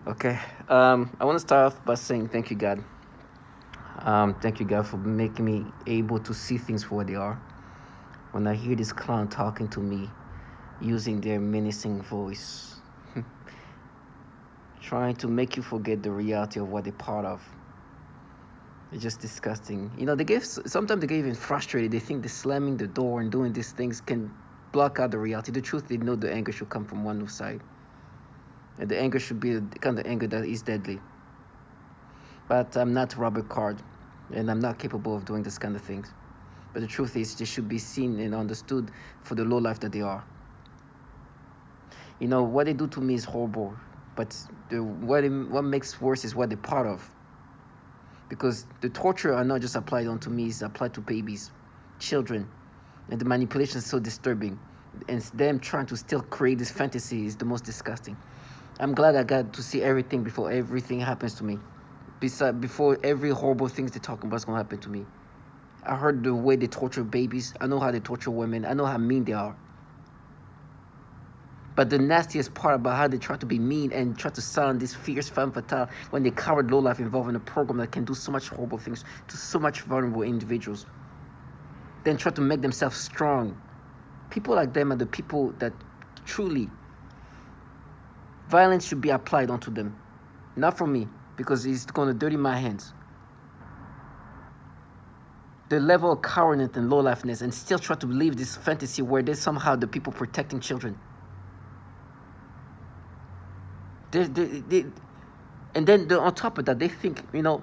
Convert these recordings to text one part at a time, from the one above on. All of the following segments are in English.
Okay. I want to start off by saying thank you, God. Thank you, God, for making me able to see things for what they are. When I hear this clown talking to me, using their menacing voice, trying to make you forget the reality of what they're part of. It's just disgusting. You know, sometimes they get even frustrated. They think the slamming the door and doing these things can block out the reality. The truth, they know the anger should come from one side. And the anger should be the kind of anger that is deadly. But I'm not Robert Card, and I'm not capable of doing this kind of things. But the truth is, they should be seen and understood for the low life that they are. You know, what they do to me is horrible, but what makes worse is what they're part of. Because the torture are not just applied onto me, it's applied to babies, children, and the manipulation is so disturbing. And them trying to still create this fantasy is the most disgusting. I'm glad I got to see everything before everything happens to me. Before every horrible thing they're talking about is going to happen to me. I heard the way they torture babies. I know how they torture women. I know how mean they are. But the nastiest part about how they try to be mean and try to sound this fierce femme fatale when they coward lowlife involved in a program that can do so much horrible things to so much vulnerable individuals. Then try to make themselves strong. People like them are the people that truly violence should be applied onto them. Not from me, because it's going to dirty my hands. The level of cowardness and lowlifeness, and still try to believe this fantasy where they're somehow the people protecting children. And then on top of that, they think, you know,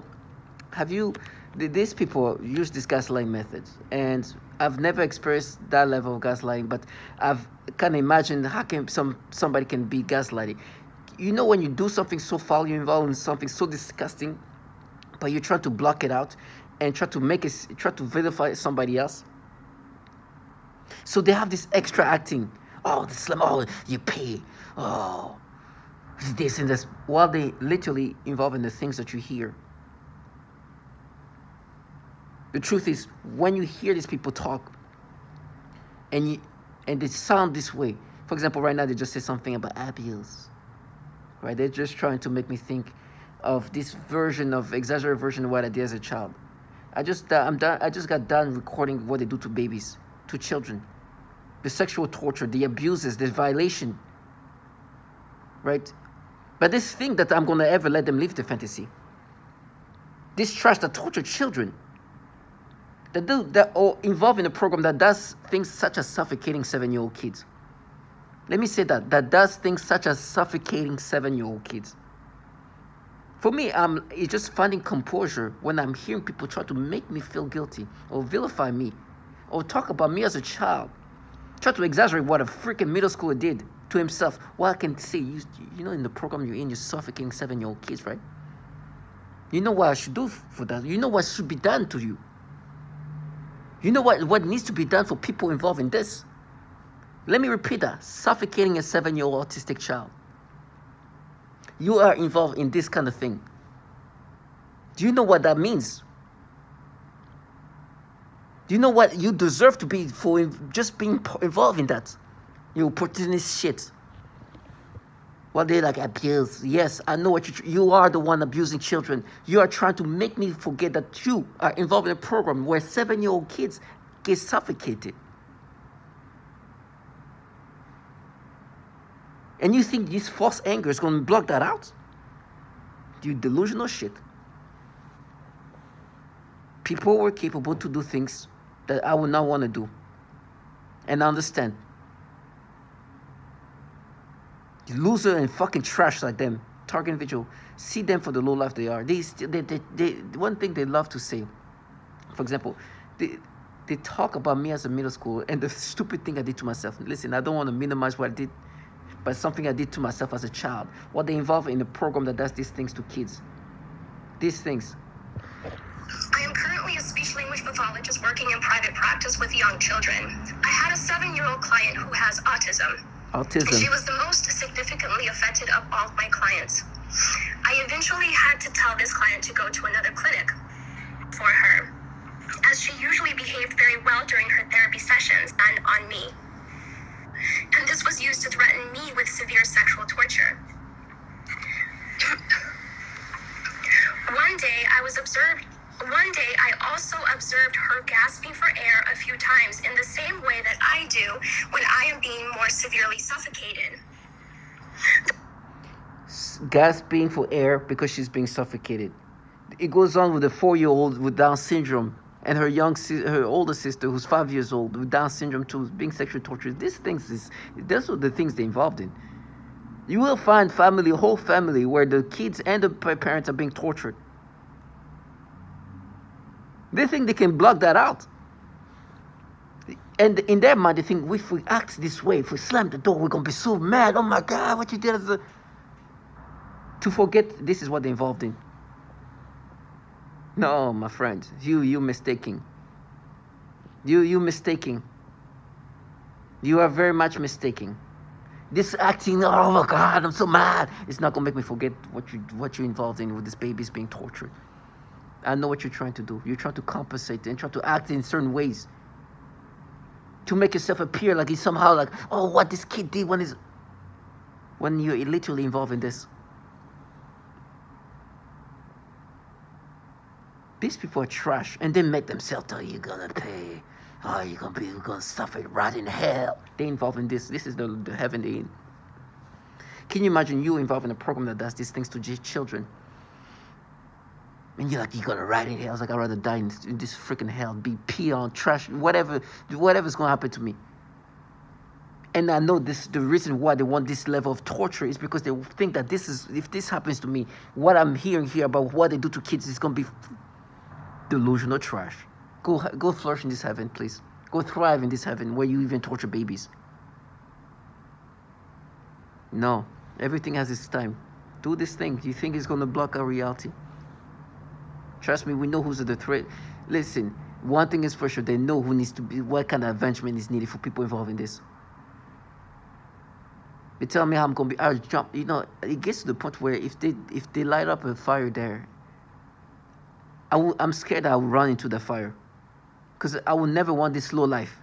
these people use this gaslighting methods, and I've never experienced that level of gaslighting, but I've kind of imagined how can somebody can be gaslighting. You know, when you do something so foul, you're involved in something so disgusting, but you try to block it out and try to vilify somebody else. So they have this extra acting. Oh, the slam. Oh, you pay. Oh, this and this. While they literally involve in the things that you hear. The truth is, when you hear these people talk, and they sound this way. For example, right now they just said something about abuse. Right? They're just trying to make me think of this exaggerated version of what I did as a child. I just got done recording what they do to babies, to children, the sexual torture, the abuses, the violation. Right? But this thing that I'm gonna ever let them live the fantasy. This trash that torture children. That are involved in a program that does things such as suffocating 7-year-old kids. Let me say that does things such as suffocating 7-year-old kids. For me, it's just finding composure when I'm hearing people try to make me feel guilty or vilify me or talk about me as a child. Try to exaggerate what a freaking middle schooler did to himself. Well, I can say, you know, in the program you're suffocating 7-year-old kids, right? You know what I should do for that. You know what should be done to you. You know what needs to be done for people involved in this. Let me repeat that. Suffocating a 7-year-old autistic child. You are involved in this kind of thing. Do you know what that means? Do you know what you deserve to be for just being involved in that? You opportunist shit. What they like abuse. Yes, I know what you are the one abusing children. You are trying to make me forget that you are involved in a program where 7-year-old kids get suffocated. And you think this false anger is going to block that out? You delusional shit. People were capable to do things that I would not want to do. And I understand. Loser and fucking trash like them, target individual, see them for the low life they are. They one thing they love to say, for example, they talk about me as a middle school and the stupid thing I did to myself. Listen, I don't want to minimize what I did, but something I did to myself as a child. What they involve in a program that does these things to kids. These things. I am currently a speech-language pathologist working in private practice with young children. I had a 7-year-old client who has autism. She was the most significantly affected of all of my clients. I eventually had to tell this client to go to another clinic for her, as she usually behaved very well during her therapy sessions and on me. And this was used to threaten me with severe sexual torture. One day, I also observed her gasping for air a few times in the same way that I do when I am being more severely suffocated. Gasping for air because she's being suffocated. It goes on with a 4-year-old with Down syndrome and her older sister who's 5 years old with Down syndrome too, being sexually tortured. Those are the things they're involved in. You will find a whole family where the kids and the parents are being tortured. They think they can block that out. And in their mind, they think, if we act this way, if we slam the door, we're going to be so mad. Oh my God, what you did as a... To forget this is what they're involved in. No, my friend, you mistaking. You mistaking. You are very much mistaking. This acting, oh my God, I'm so mad. It's not going to make me forget what you're involved in with this baby's being tortured. I know what you're trying to do. You're trying to compensate and try to act in certain ways to make yourself appear like he's somehow like, oh, what this kid did when you're literally involved in this. These people are trash, and they make themselves tell you're gonna pay. Oh, you're gonna suffer right in hell. They involved in this. This is the heaven they're in. Can you imagine you involved in a program that does these things to children? And you're like, you're gonna ride in hell. I was like, I'd rather die in this freaking hell, be pee on, trash, whatever's gonna happen to me. And I know the reason why they want this level of torture is because they think that if this happens to me, what I'm hearing here about what they do to kids is gonna be delusional trash. Go flourish in this heaven, please. Go thrive in this heaven where you even torture babies. No, everything has its time. Do this thing. You think it's gonna block our reality? Trust me, we know who's the threat. Listen, one thing is for sure, they know what kind of avengement is needed for people involved in this. They tell me how I'm gonna be. I'll jump. You know, it gets to the point where if they light up a fire there, I'm scared I'll run into the fire, because I will never want this low life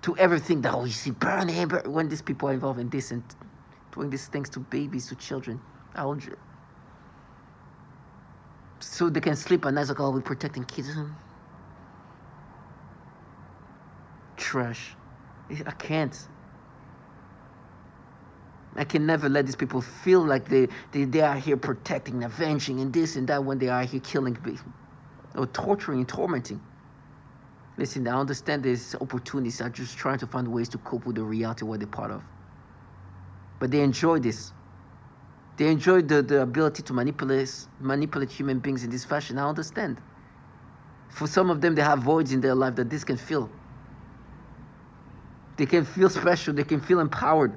to ever think that, oh, you see, burn when these people are involved in this and doing these things to babies, to children. So they can sleep at night like, oh, we're protecting kids. Trash. I can't. I can never let these people feel like they are here protecting, avenging, and this and that when they are here killing or torturing and tormenting. Listen, I understand these opportunities are just trying to find ways to cope with the reality of what they're part of. But they enjoy this. They enjoy the ability to manipulate human beings in this fashion. I understand. For some of them, they have voids in their life that this can fill. They can feel special. They can feel empowered.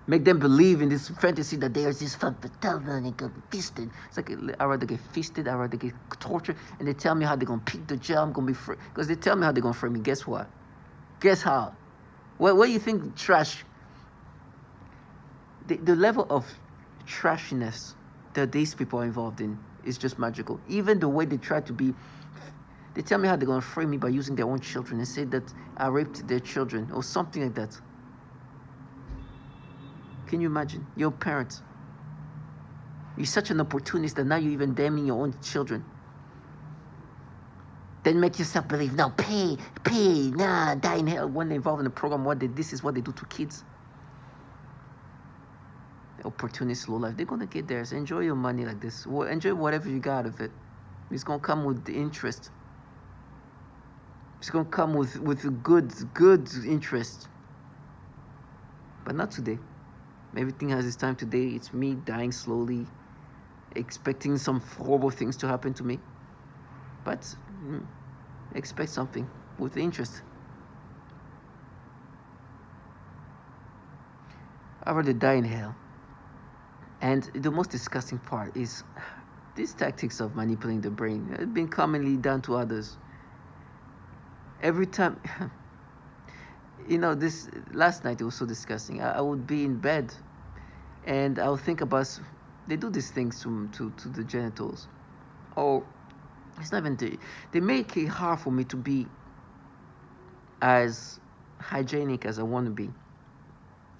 Make them believe in this fantasy that there's this fun and they get fisted. It's like, I'd rather get fisted, I'd rather get tortured, and they tell me how they're going to pick the jail, I'm going to be free. Because they tell me how they're going to free me. Guess what? Guess how? What do you think trash? The level of trashiness that these people are involved in is just magical. Even the way they try to be, they tell me how they're going to frame me by using their own children and say that I raped their children or something like that. Can you imagine? Your parents. You're such an opportunist that now you're even damning your own children. Then make yourself believe, now pay, die in hell. When they're involved in the program, this is what they do to kids. The opportunist low life, they're going to get theirs. Enjoy your money like this. Enjoy whatever you got of it. It's going to come with the interest. It's going to come with a good interest. But not today. Everything has its time. Today, it's me dying slowly, expecting some horrible things to happen to me. But expect something with interest. I'd rather die in hell. And the most disgusting part is these tactics of manipulating the brain have been commonly done to others. Every time... You know, this last night it was so disgusting. I would be in bed and I would think about, they do these things to the genitals. Or it's not even, they make it hard for me to be as hygienic as I want to be,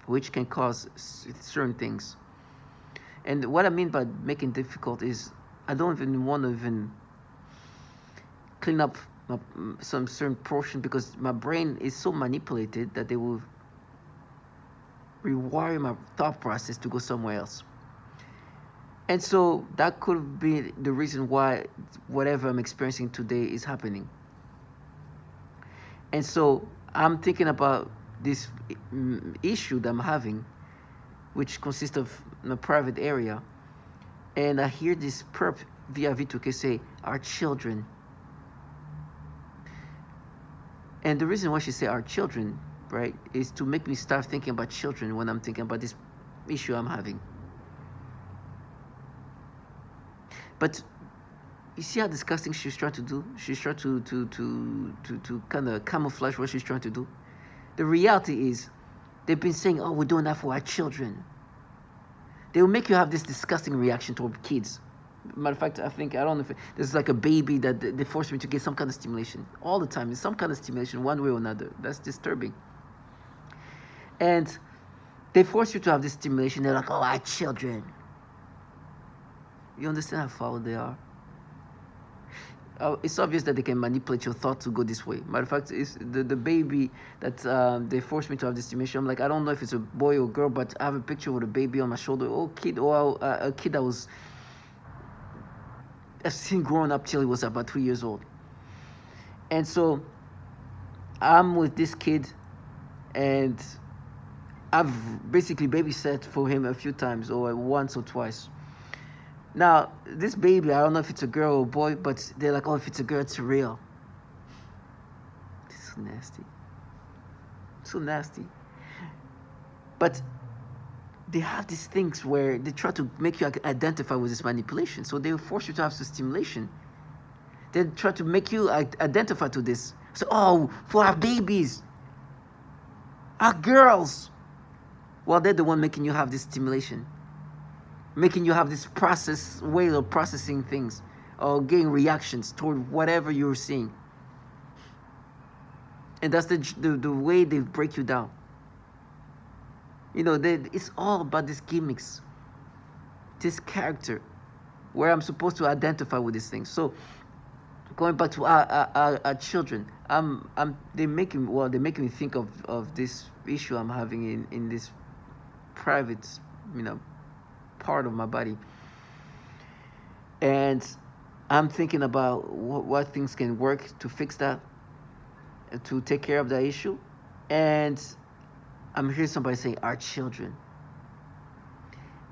which can cause certain things. And what I mean by making it difficult is I don't even want to even clean up some certain portion, because my brain is so manipulated that they will rewire my thought process to go somewhere else. And so that could be the reason why whatever I'm experiencing today is happening. And so I'm thinking about this issue that I'm having, which consists of a private area. And I hear this perp via V2K say, our children. And the reason why she say our children, right, is to make me start thinking about children when I'm thinking about this issue I'm having. But you see how disgusting she's trying to do? She's trying to kind of camouflage what she's trying to do. The reality is, they've been saying, oh, we're doing that for our children. They will make you have this disgusting reaction toward kids. Matter of fact, I don't know if there's like a baby that they force me to get some kind of stimulation. All the time, it's some kind of stimulation, one way or another. That's disturbing. And they force you to have this stimulation. They're like, oh, our children. You understand how foul they are? It's obvious that they can manipulate your thought to go this way. Matter of fact, it's the baby that they forced me to have this stimulation. I'm like, I don't know if it's a boy or girl, but I have a picture with a baby on my shoulder. Oh, kid, or a kid that was, I've seen growing up till he was about 3 years old. And so I'm with this kid, and I've basically babysat for him a few times, or once or twice. Now, this baby, I don't know if it's a girl or a boy, but they're like, oh, if it's a girl, it's real. It's so nasty. So nasty. But they have these things where they try to make you identify with this manipulation. So they will force you to have some stimulation. They try to make you identify to this. So, oh, for our babies, our girls. Well, they're the one making you have this stimulation. Making you have this way of processing things, or getting reactions toward whatever you're seeing. And that's the way they break you down. You know, it's all about these gimmicks, this character, where I'm supposed to identify with these things. So, going back to our children, they're making me think of this issue I'm having in this private, part of my body. And I'm thinking about what things can work to fix that, to take care of that issue. And I'm hearing somebody saying, our children.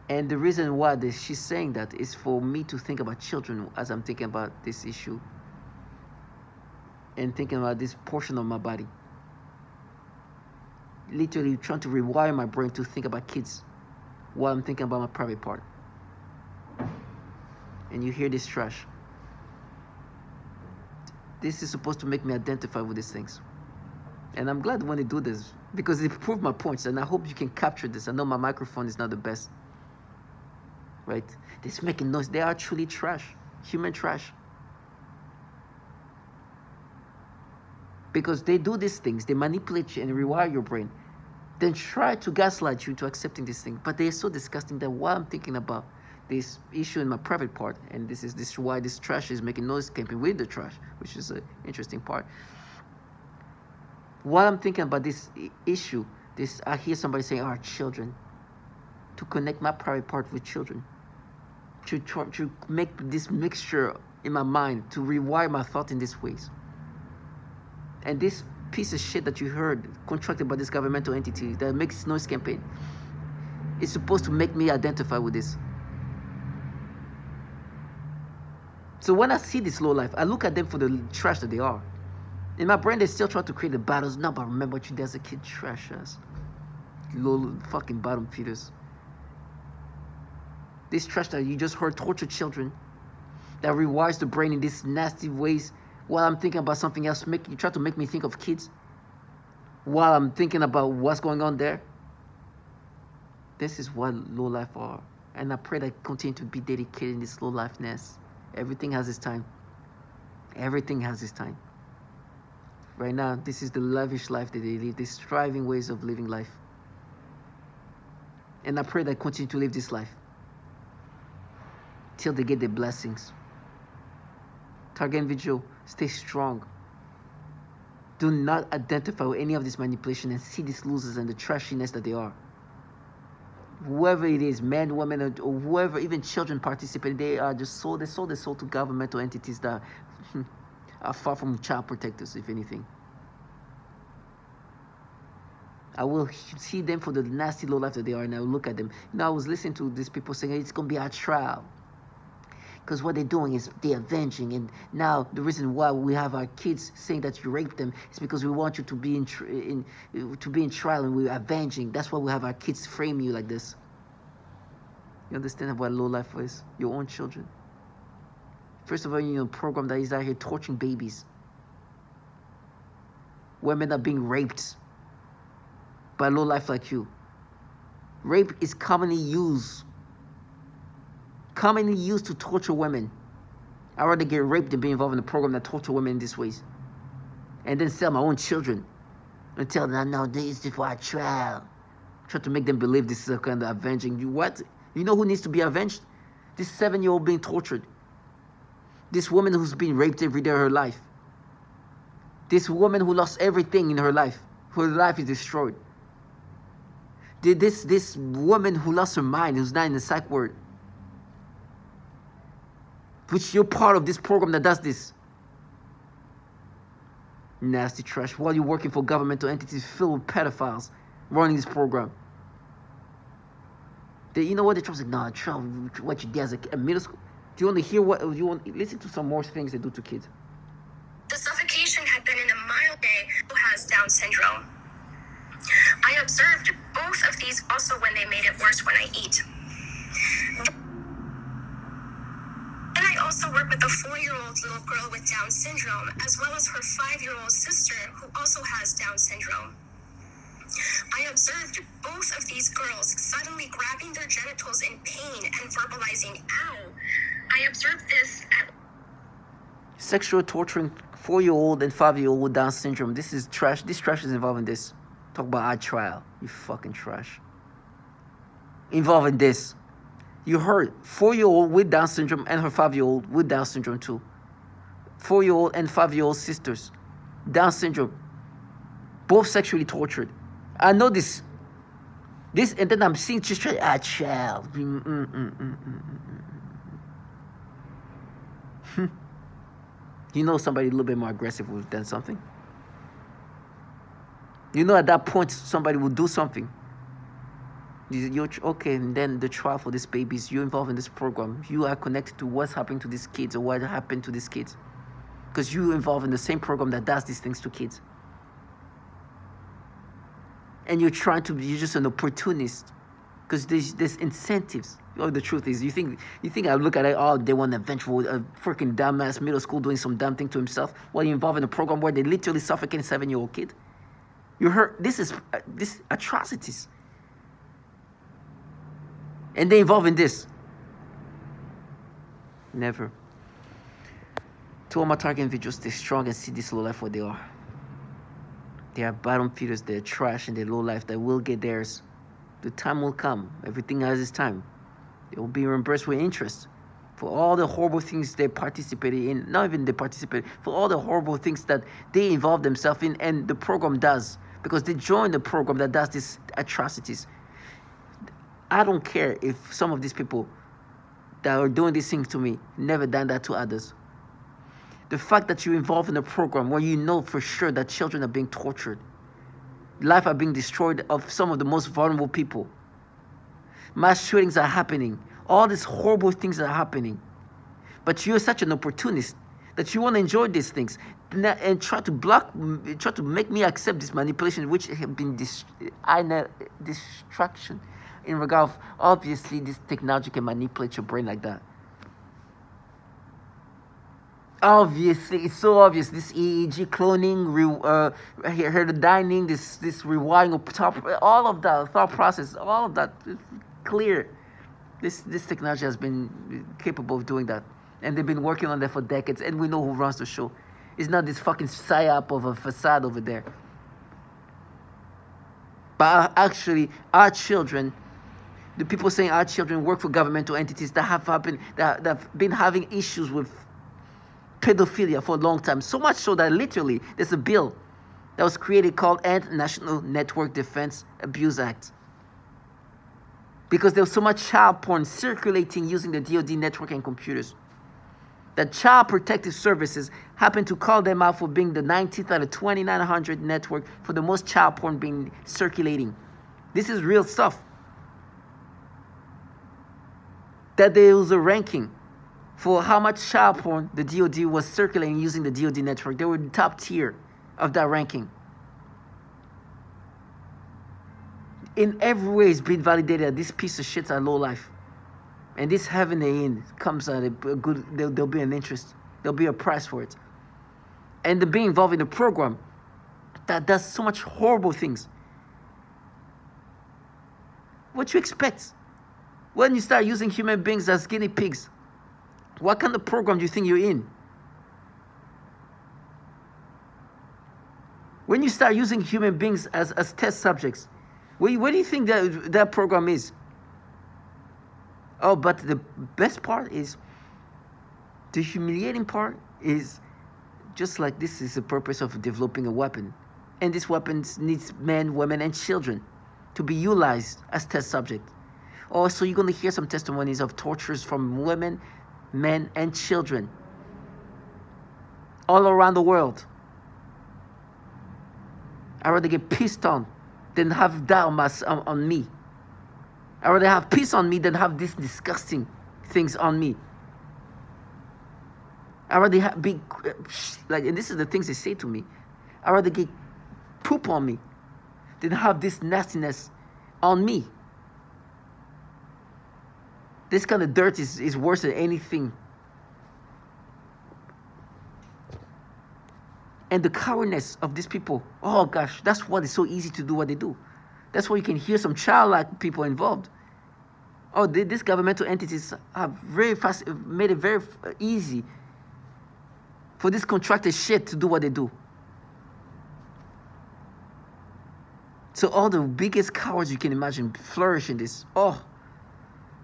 And the reason why she's saying that is for me to think about children as I'm thinking about this issue and thinking about this portion of my body. Literally trying to rewire my brain to think about kids while I'm thinking about my private part. And you hear this trash. This is supposed to make me identify with these things. And I'm glad when they do this, because they prove my points, and I hope you can capture this. I know my microphone is not the best. Right? They're making noise. They are truly trash. Human trash. Because they do these things. They manipulate you and rewire your brain. Then try to gaslight you into accepting this thing. But they are so disgusting that while I'm thinking about this issue in my private part, and this is why this trash is making noise camping with the trash, which is an interesting part. While I'm thinking about this issue, I hear somebody saying, our children. To connect my private part with children. To make this mixture in my mind, to rewire my thought in these ways. And this piece of shit that you heard contracted by this governmental entity that makes noise campaign is supposed to make me identify with this. So when I see this low life, I look at them for the trash that they are. In my brain, they still try to create the battles. No, but remember what you did as a kid, trash ass. Low fucking bottom feeders. This trash that you just heard torture children, that rewires the brain in these nasty ways. While I'm thinking about something else, you try to make me think of kids. While I'm thinking about what's going on there. This is what low life are. And I pray that I continue to be dedicated in this low lifeness. Everything has its time. Everything has its time. Right now, this is the lavish life that they live. These striving ways of living life. And I pray that I continue to live this life. till they get their blessings. Target individual, stay strong. Do not identify with any of this manipulation and see these losers and the trashiness that they are. Whoever it is, men, women, or whoever, even children participate, they are just sold. They sold their soul to governmental entities that are far from child protectors, if anything. I will see them for the nasty low life that they are, and I will look at them. You know, I was listening to these people saying, hey, it's going to be our trial. Because what they're doing is they're avenging. And now the reason why we have our kids saying that you raped them is because we want you to be in trial, and we're avenging. That's why we have our kids frame you like this. You understand what low life is? Your own children. First of all, you know, a program that is out here torturing babies. Women are being raped by low life like you. Rape is commonly used to torture women. I'd rather get raped than be involved in a program that torture women in these ways. And then sell my own children and tell them, no, this is for our trial. Try to make them believe this is a kind of avenging. You what? You know who needs to be avenged? This 7-year-old being tortured. This woman who's been raped every day of her life. This woman who lost everything in her life. Her life is destroyed. This woman who lost her mind, who's not in the psych ward. Which you're part of this program that does this. Nasty trash. While you're working for governmental entities filled with pedophiles running this program. You know what? They're trying to say, nah, Trump, what you did as a middle school. Do you want to hear what you want? Listen to some more things they do to kids. The suffocation had been in a mild day who has Down syndrome. I observed both of these also when they made it worse when I eat. And I also work with a 4-year-old little girl with Down syndrome, as well as her 5-year-old sister who also has Down syndrome. I observed both of these girls suddenly grabbing their genitals in pain and verbalizing, ow. I observed this at... Sexual torturing 4-year-old and 5-year-old with Down syndrome. This is trash. This trash is involved in this. Talk about our trial. You fucking trash. Involving this. You heard 4-year-old with Down syndrome and her 5-year-old with Down syndrome too. 4-year-old and 5-year-old sisters. Down syndrome. Both sexually tortured. I know this. This, and then I'm seeing just try child. You know somebody a little bit more aggressive would have done something. You know at that point somebody will do something. You're okay, and then the trial for these babies, you're involved in this program. You are connected to what's happening to these kids or what happened to these kids. Because you're involved in the same program that does these things to kids. And you're just an opportunist. Because there's incentives. Oh, the truth is, you think I look at it, oh, they want a vengeful, a freaking dumbass middle school doing some dumb thing to himself while you're involved in a program where they literally suffocate a 7-year-old kid? You heard, this atrocities. And they involve in this. Never. To all my target individuals, stay strong and see this low life what they are. They are bottom feeders, they're trash, and they're low life. They will get theirs. The time will come. Everything has its time. They will be reimbursed with interest for all the horrible things they participated in. Not even they participated, for all the horrible things that they involve themselves in and the program does. Because they joined the program that does these atrocities. I don't care if some of these people that are doing these things to me never done that to others. The fact that you're involved in a program where you know for sure that children are being tortured, life are being destroyed of some of the most vulnerable people, mass shootings are happening, all these horrible things are happening, but you're such an opportunist that you want to enjoy these things and try to make me accept this manipulation, which have been distraction in regard of, obviously this technology can manipulate your brain like that. Obviously, it's so obvious. This EEG cloning, heterodyning, this rewiring of top, all of that thought process, all of that, clear. This technology has been capable of doing that, and they've been working on that for decades. And we know who runs the show. It's not this fucking psyop of a facade over there. But actually, our children The people saying our children work for governmental entities that have been having issues with pedophilia for a long time. So much so that literally there's a bill that was created called National Network Defense Abuse Act. Because there was so much child porn circulating using the DoD network and computers, that Child Protective Services happened to call them out for being the 19th out of 2,900 network for the most child porn being circulating. This is real stuff. That there was a ranking for how much child porn the DoD was circulating using the DoD network. They were the top tier of that ranking. In every way, it's been validated that this piece of shit's a low life. And this having the end comes at a good, there'll be an interest. There'll be a price for it. And to be involved in a program that does so much horrible things. What you expect? When you start using human beings as guinea pigs, what kind of program do you think you're in? When you start using human beings as test subjects, what do you think that program is? Oh, but the best part is, the humiliating part is, just like this is the purpose of developing a weapon. And this weapon needs men, women, and children to be utilized as test subjects. Also, you're going to hear some testimonies of tortures from women, men, and children all around the world. I'd rather get pissed on than have that on me. I'd rather have peace on me than have these disgusting things on me. I'd rather be like, and this is the things they say to me, I'd rather get poop on me than have this nastiness on me. This kind of dirt is worse than anything. And the cowardness of these people, oh gosh, that's why it's so easy to do what they do. That's why you can hear some childlike people involved. Oh, these governmental entities have made it very easy for this contracted shit to do what they do. So all the biggest cowards you can imagine flourish in this. Oh,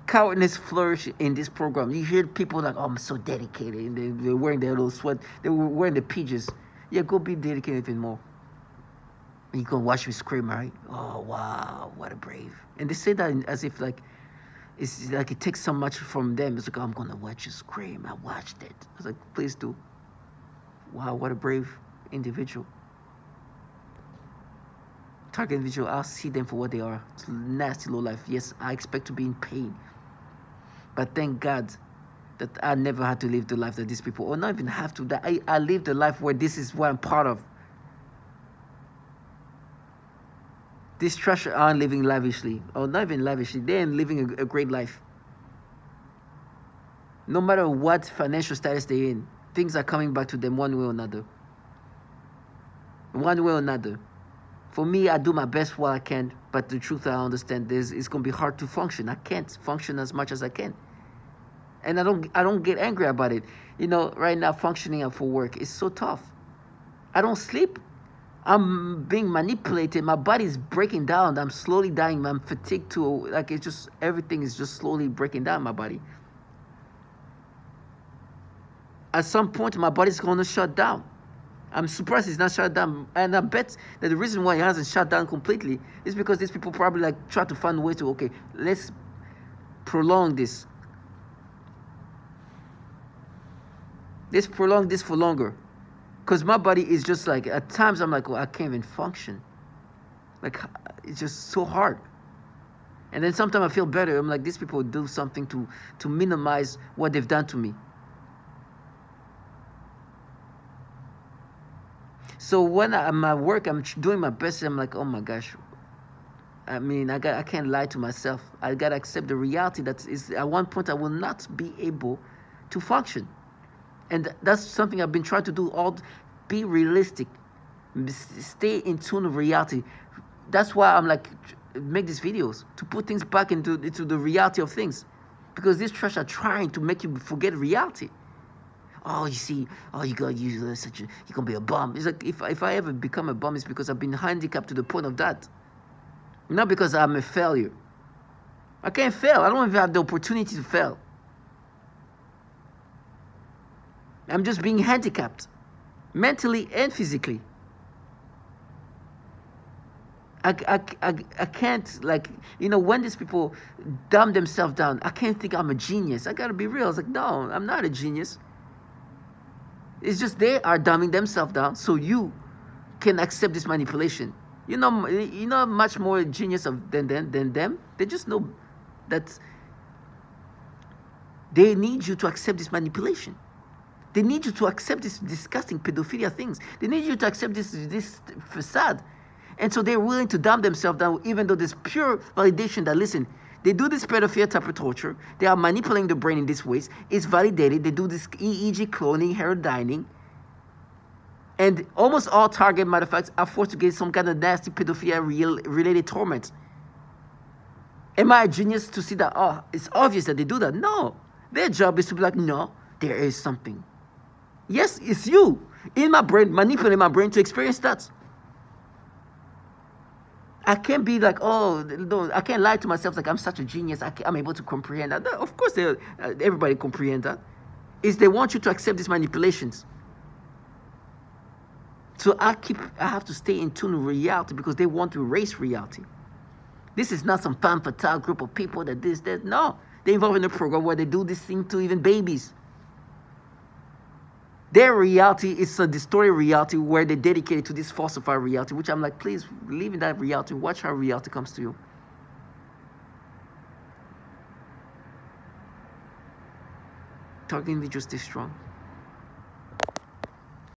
cowardness flourish in this program. You hear people like, oh, I'm so dedicated. And they're wearing their little sweat. They're wearing the PJs. Yeah, go be dedicated even more. And you can watch me scream, right? Oh, wow, what a brave. And they say that as if like, it's like it takes so much from them. It's like, oh, I'm going to watch you scream. I watched it. I was like, please do. Wow, what a brave individual. Target individual, I'll see them for what they are. It's nasty low life. Yes, I expect to be in pain. But thank God that I never had to live the life that these people, or not even have to, that I lived a life where this is what I'm part of. These trash aren't living lavishly, or not even lavishly, they ain't living a great life. No matter what financial status they're in, things are coming back to them one way or another. One way or another. For me, I do my best while I can, but the truth I understand is it's going to be hard to function. I can't function as much as I can. And I don't get angry about it. You know, right now functioning for work is so tough. I don't sleep. I'm being manipulated. My body's breaking down. I'm slowly dying. I'm fatigued too. Like, it's just, everything is just slowly breaking down my body. At some point, my body's going to shut down. I'm surprised it's not shut down. And I bet that the reason why it hasn't shut down completely is because these people probably like try to find a way to, okay, let's prolong this. Let's prolong this for longer. Because my body is just like, at times I'm like, oh, I can't even function. Like, it's just so hard. And then sometimes I feel better. I'm like, these people do something to minimize what they've done to me. So when I'm at work, I'm doing my best. I'm like, oh my gosh. I mean, I can't lie to myself. I got to accept the reality that is, at one point I will not be able to function. And that's something I've been trying to do, be realistic, stay in tune with reality. That's why I'm like, make these videos, to put things back into the reality of things. Because these trash are trying to make you forget reality. Oh, you see, oh, you're going to be a bum. It's like, if I ever become a bum, it's because I've been handicapped to the point of that. Not because I'm a failure. I can't fail. I don't even have the opportunity to fail. I'm just being handicapped, mentally and physically. I can't, like, you know, when these people dumb themselves down, I can't think I'm a genius. I gotta be real. I was like, no, I'm not a genius. It's just they are dumbing themselves down so you can accept this manipulation. You're not much more genius than them. They just know that they need you to accept this manipulation. They need you to accept this disgusting pedophilia things. They need you to accept this facade. And so they're willing to dumb themselves down, even though there's pure validation that, listen, they do this pedophilia type of torture. They are manipulating the brain in this ways. It's validated. They do this EEG cloning, heroining. And almost all target matter of facts are forced to get some kind of nasty pedophilia-related torment. Am I a genius to see that, oh, it's obvious that they do that? No. Their job is to be like, no, there is something. Yes, it's you in my brain, manipulating my brain to experience that. I can't be like, oh, no, I can't lie to myself like I'm such a genius. I'm able to comprehend that. No, of course, everybody comprehend that. Is they want you to accept these manipulations. So I have to stay in tune with reality because they want to erase reality. This is not some femme fatale group of people that this, that. No, they're involved in a program where they do this thing to even babies. Their reality is a distorted reality where they're dedicated to this falsified reality, which I'm like, please live in that reality. Watch how reality comes to you. Talking to you, just stay strong.